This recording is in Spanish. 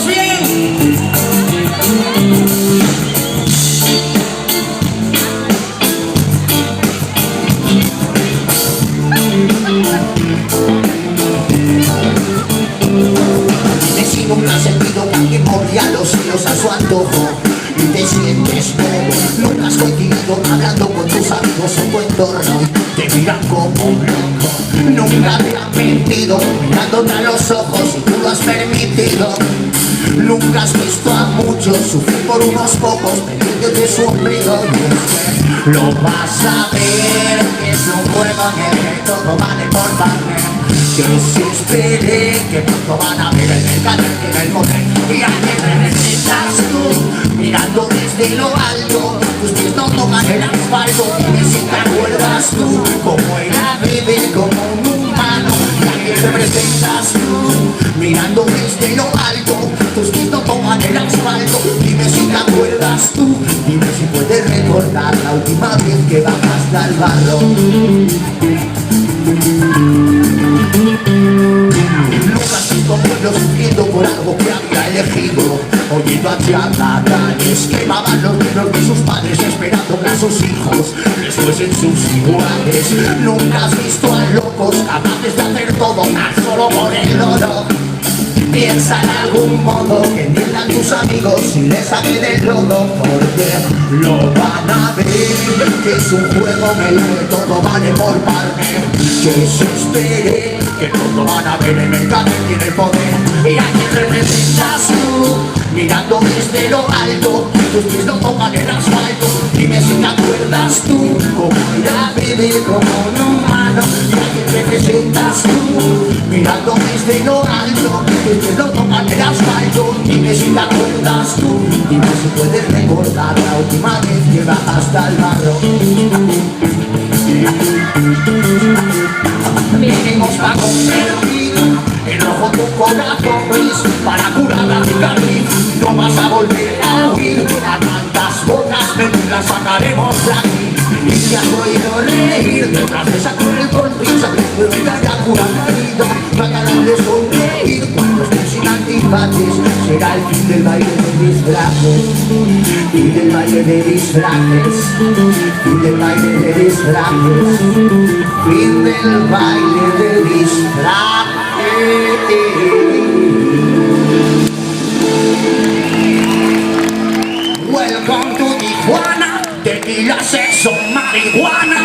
todos bien. Si nunca has sentido que alguien mordía los hilos a su antojo y te sientes bobo, nunca has coincidido hablando con tus amigos en tu entorno y te miran como un loco, nunca te han mentido mirándote a los ojos y tú lo has permitido. Nunca has visto a muchos sufrir por unos pocos pendientes de su ombligo. Lo vas a ver, que es un juego en el que todo vale por partner. Que se espere, que pronto van a ver el mercado en el poder. Y a qué representas tú, mirando desde lo alto. Tus pies no tocan el asfalto. Y si te acuerdas tú, cómo era vivir como un humano. Y a qué representas tú, mirando desde lo alto. Tus pies no tocan el asfalto. Dime si te acuerdas tú, dime si puedes recordar la última vez que bajaste al barro. Nunca has visto a un pueblo sufriendo por algo que había elegido, oyendo a charlatanes quemaban los libros de sus padres, esperando que a sus hijos les fuesen sus iguales. Nunca has visto a locos capaces de hacer todo tan solo por el oro. Piensa en algún modo que entiendan tus amigos y les saque del lodo, porque lo van a ver, que es un juego en el que todo vale por parte. Que se espere, que pronto van a ver el mercado tiene el poder. Y a quien representas tú, mirando desde lo alto, tus pies no tocan el asfalto. Dime si te acuerdas tú, cómo era vivir como un humano. Y a quien representas tú, mirando desde lo alto, tus pies no tocan el asfalto. Dime si te acuerdas tú, dime si puedes recordar la última vez que bajaste al barro. Venimos para convertir en rojo tu corazón gris, para curar la cicatriz. No vas a volver a oír a tantas bocas, las sacaremos de aquí. Y te has oído reír detrás de esa cruel sonrisa, pero te hará curar la vida. Tratarán de sonreír cuando estén sin antifaces. Será el fin del baile de disfraces, fin del baile de disfraces, fin del baile de disfraces, fin del baile de disfraces. Welcome to Tijuana, tequila, sexo, marihuana.